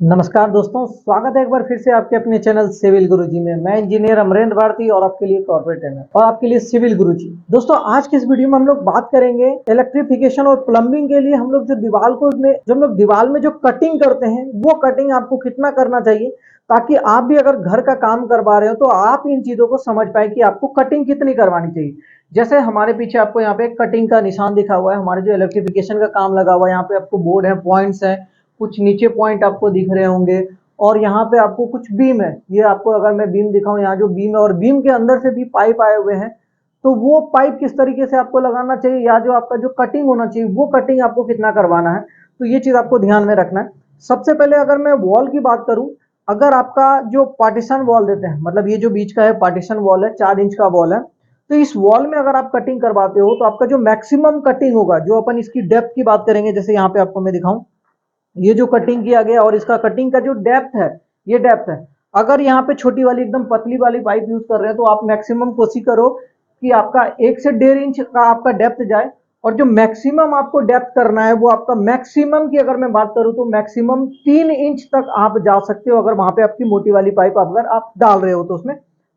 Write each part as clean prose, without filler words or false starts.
नमस्कार दोस्तों, स्वागत है एक बार फिर से आपके अपने चैनल सिविल गुरुजी में। मैं इंजीनियर अमरेंद्र भारती और आपके लिए कॉर्पोरेट ट्रेनर और आपके लिए सिविल गुरुजी। दोस्तों, आज की इस वीडियो में हम लोग बात करेंगे इलेक्ट्रिफिकेशन और प्लम्बिंग के लिए हम लोग जो दीवार में जो कटिंग करते हैं वो कटिंग आपको कितना करना चाहिए, ताकि आप भी अगर घर का काम करवा रहे हो तो आप इन चीजों को समझ पाए कि आपको कटिंग कितनी करवानी चाहिए। जैसे हमारे पीछे आपको यहाँ पे कटिंग का निशान दिखा हुआ है, हमारे जो इलेक्ट्रिफिकेशन का काम लगा हुआ है, यहाँ पे आपको बोर्ड है, पॉइंट्स है, कुछ नीचे पॉइंट आपको दिख रहे होंगे और यहाँ पे आपको कुछ बीम है। ये आपको अगर मैं बीम दिखाऊं, यहाँ जो बीम है और बीम के अंदर से भी पाइप आए हुए हैं, तो वो पाइप किस तरीके से आपको लगाना चाहिए या जो आपका जो कटिंग होना चाहिए वो कटिंग आपको कितना करवाना है, तो ये चीज आपको ध्यान में रखना है। सबसे पहले अगर मैं वॉल की बात करूं, अगर आपका जो पार्टीशन वॉल देते हैं, मतलब ये जो बीच का है पार्टीशन वॉल है, 4 इंच का वॉल है, तो इस वॉल में अगर आप कटिंग करवाते हो तो आपका जो मैक्सिमम कटिंग होगा, जो अपन इसकी डेप्थ की बात करेंगे, जैसे यहाँ पे आपको मैं दिखाऊं, ये जो कटिंग किया गया और इसका कटिंग का जो डेप्थ है, ये डेप्थ है। अगर यहाँ पे छोटी वाली एकदम पतली वाली पाइप यूज कर रहे हैं तो आप मैक्सिमम कोशिश करो कि आपका 1 से 1.5 इंच का आपका डेप्थ जाए, और जो मैक्सिमम आपको डेप्थ करना है वो आपका मैक्सिमम की अगर मैं बात करूं तो मैक्सिमम 3 इंच तक आप जा सकते हो। अगर वहां पे आपकी मोटी वाली पाइप अगर आप डाल रहे हो तो उसमें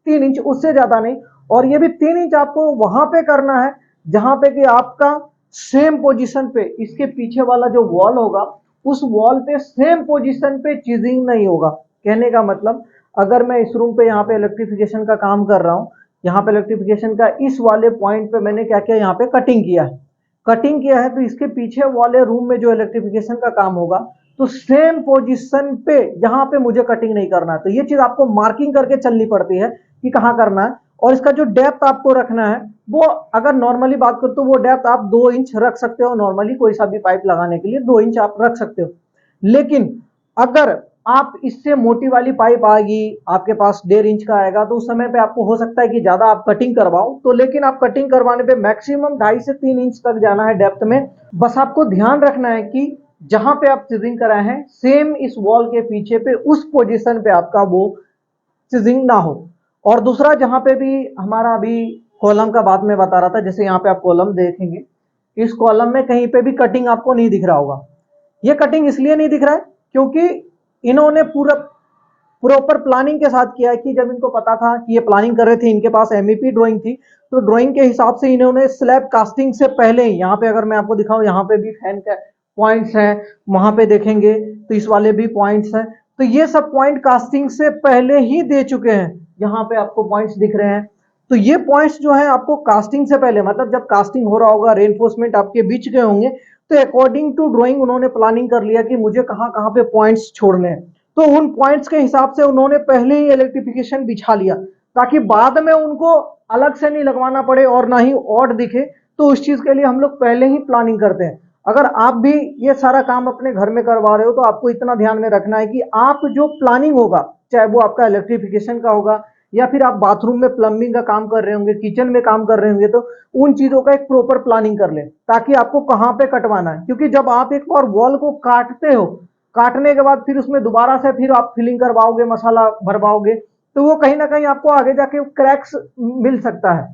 3 इंच, उससे ज्यादा नहीं। और ये भी 3 इंच आपको वहां पे करना है जहां पे कि आपका सेम पोजीशन पे इसके पीछे वाला जो वॉल होगा, उस वॉल पे सेम पोजीशन पे चीजिंग नहीं होगा। कहने का मतलब, अगर मैं इस रूम पे यहाँ पे इलेक्ट्रिफिकेशन का काम कर रहा हूँ, यहाँ पे इलेक्ट्रिफिकेशन का इस वाले पॉइंट पे मैंने क्या किया, यहाँ पे कटिंग किया है, तो इसके पीछे वाले रूम में जो इलेक्ट्रिफिकेशन का काम होगा, तो सेम पोजीशन पे यहाँ पे मुझे कटिंग नहीं करना है। तो ये चीज आपको मार्किंग करके चलनी पड़ती है कि कहाँ करना है। और इसका जो डेप्थ आपको रखना है, वो अगर नॉर्मली बात करो तो वो डेप्थ आप 2 इंच रख सकते हो। नॉर्मली कोई सा भी पाइप लगाने के लिए 2 इंच आप रख सकते हो। लेकिन अगर आप इससे मोटी वाली पाइप आएगी, आपके पास 1.5 इंच का आएगा, तो उस समय पे आपको हो सकता है कि ज्यादा आप कटिंग करवाओ, तो लेकिन आप कटिंग करवाने पे मैक्सिमम 2.5 से 3 इंच तक जाना है डेप्थ में। बस आपको ध्यान रखना है कि जहां पे आप सीजिंग कराए हैं सेम इस वॉल के पीछे पे उस पोजीशन पे आपका वो सीजिंग ना हो। और दूसरा, जहां पे भी हमारा अभी कॉलम का बात मैं बता रहा था, जैसे यहाँ पे आप कॉलम देखेंगे, इस कॉलम में कहीं पे भी कटिंग आपको नहीं दिख रहा होगा। ये कटिंग इसलिए नहीं दिख रहा है क्योंकि इन्होंने पूरा प्रॉपर प्लानिंग के साथ किया है कि जब इनको पता था कि ये प्लानिंग कर रहे थे, इनके पास एमईपी ड्राइंग थी, तो ड्राइंग के हिसाब से इन्होंने स्लैब कास्टिंग से पहले ही, यहाँ पे अगर मैं आपको दिखाऊं, यहाँ पे भी फैन का पॉइंट्स हैं, वहां पे देखेंगे तो इस वाले भी पॉइंट्स हैं, तो ये सब पॉइंट कास्टिंग से पहले ही दे चुके हैं। यहाँ पे आपको पॉइंट्स दिख रहे हैं, तो ये पॉइंट्स जो है आपको कास्टिंग से पहले, मतलब जब कास्टिंग हो रहा होगा, रेनफोर्समेंट आपके बीच गए होंगे, तो अकॉर्डिंग टू ड्राइंग उन्होंने प्लानिंग कर लिया कि मुझे कहाँ कहाँ पे पॉइंट्स छोड़ने हैं, तो उन पॉइंट्स के हिसाब से उन्होंने पहले ही इलेक्ट्रिफिकेशन बिछा लिया, ताकि बाद में उनको अलग से नहीं लगवाना पड़े और ना ही ऑड दिखे। तो उस चीज के लिए हम लोग पहले ही प्लानिंग करते हैं। अगर आप भी ये सारा काम अपने घर में करवा रहे हो तो आपको इतना ध्यान में रखना है कि आप जो प्लानिंग होगा, चाहे वो आपका इलेक्ट्रिफिकेशन का होगा या फिर आप बाथरूम में प्लम्बिंग का काम कर रहे होंगे, किचन में काम कर रहे होंगे, तो उन चीजों का एक प्रॉपर प्लानिंग कर ले, ताकि आपको कहां पे कटवाना है। क्योंकि जब आप एक बार वॉल को काटते हो, काटने के बाद फिर उसमें दोबारा से फिर आप फिलिंग करवाओगे, मसाला भरवाओगे, तो वो कहीं ना कहीं आपको आगे जाके क्रैक्स मिल सकता है।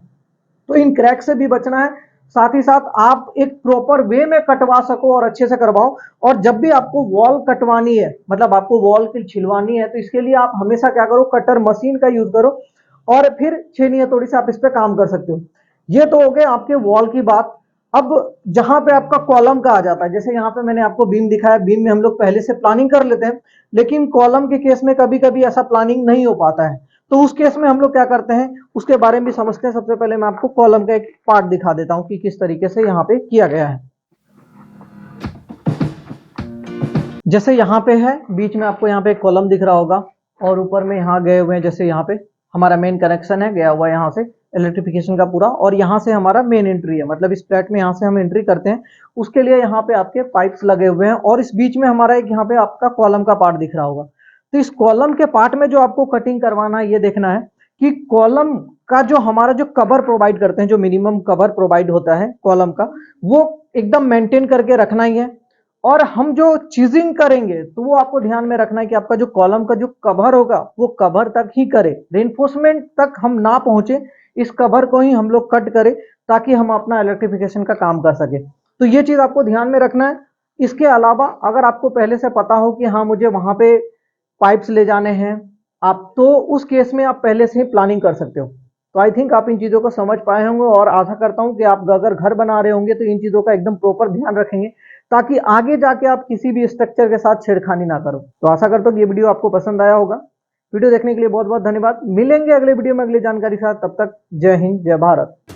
तो इन क्रैक से भी बचना है, साथ ही साथ आप एक प्रॉपर वे में कटवा सको और अच्छे से करवाओ। और जब भी आपको वॉल कटवानी है, मतलब आपको वॉल की छिलवानी है, तो इसके लिए आप हमेशा क्या करो, कटर मशीन का यूज करो और फिर छेनी हथौड़ी से आप इस पे काम कर सकते हो। ये तो हो गए आपके वॉल की बात। अब जहां पे आपका कॉलम का आ जाता है, जैसे यहाँ पे मैंने आपको बीम दिखाया, बीम में हम लोग पहले से प्लानिंग कर लेते हैं, लेकिन कॉलम के केस में कभी कभी ऐसा प्लानिंग नहीं हो पाता है। तो उस केस में हम लोग क्या करते हैं, उसके बारे में भी समझते हैं। सबसे पहले मैं आपको कॉलम का एक पार्ट दिखा देता हूं कि किस तरीके से यहाँ पे किया गया है। जैसे यहाँ पे है, बीच में आपको यहाँ पे एक कॉलम दिख रहा होगा और ऊपर में यहाँ गए हुए हैं, जैसे यहाँ पे हमारा मेन कनेक्शन है गया हुआ है यहाँ से इलेक्ट्रिफिकेशन का पूरा, और यहाँ से हमारा मेन एंट्री है, मतलब इस फ्लैट में यहाँ से हम एंट्री करते हैं। उसके लिए यहाँ पे आपके पाइप्स लगे हुए हैं और इस बीच में हमारा एक यहाँ पे आपका कॉलम का पार्ट दिख रहा होगा। तो इस कॉलम के पार्ट में जो आपको कटिंग करवाना है, ये देखना है कि कॉलम का जो हमारा जो कवर प्रोवाइड करते हैं, जो मिनिमम कवर प्रोवाइड होता है कॉलम का, वो एकदम मेंटेन करके रखना ही है। और हम जो चीजिंग करेंगे तो वो आपको ध्यान में रखना है कि आपका जो कॉलम का जो कवर होगा वो कवर तक ही करे, रेनफोर्समेंट तक हम ना पहुंचे, इस कवर को ही हम लोग कट करें, ताकि हम अपना इलेक्ट्रिफिकेशन का काम कर सके। तो ये चीज आपको ध्यान में रखना है। इसके अलावा अगर आपको पहले से पता हो कि हाँ मुझे वहां पे पाइप्स ले जाने हैं आप, तो उस केस में आप पहले से ही प्लानिंग कर सकते हो। तो आई थिंक आप इन चीज़ों को समझ पाए होंगे और आशा करता हूं कि आप अगर घर बना रहे होंगे तो इन चीज़ों का एकदम प्रॉपर ध्यान रखेंगे, ताकि आगे जाके आप किसी भी स्ट्रक्चर के साथ छेड़खानी ना करो। तो आशा करता हूँ कि ये वीडियो आपको पसंद आया होगा। वीडियो देखने के लिए बहुत बहुत धन्यवाद। मिलेंगे अगले वीडियो में अगली जानकारी के साथ, तब तक जय हिंद जय भारत।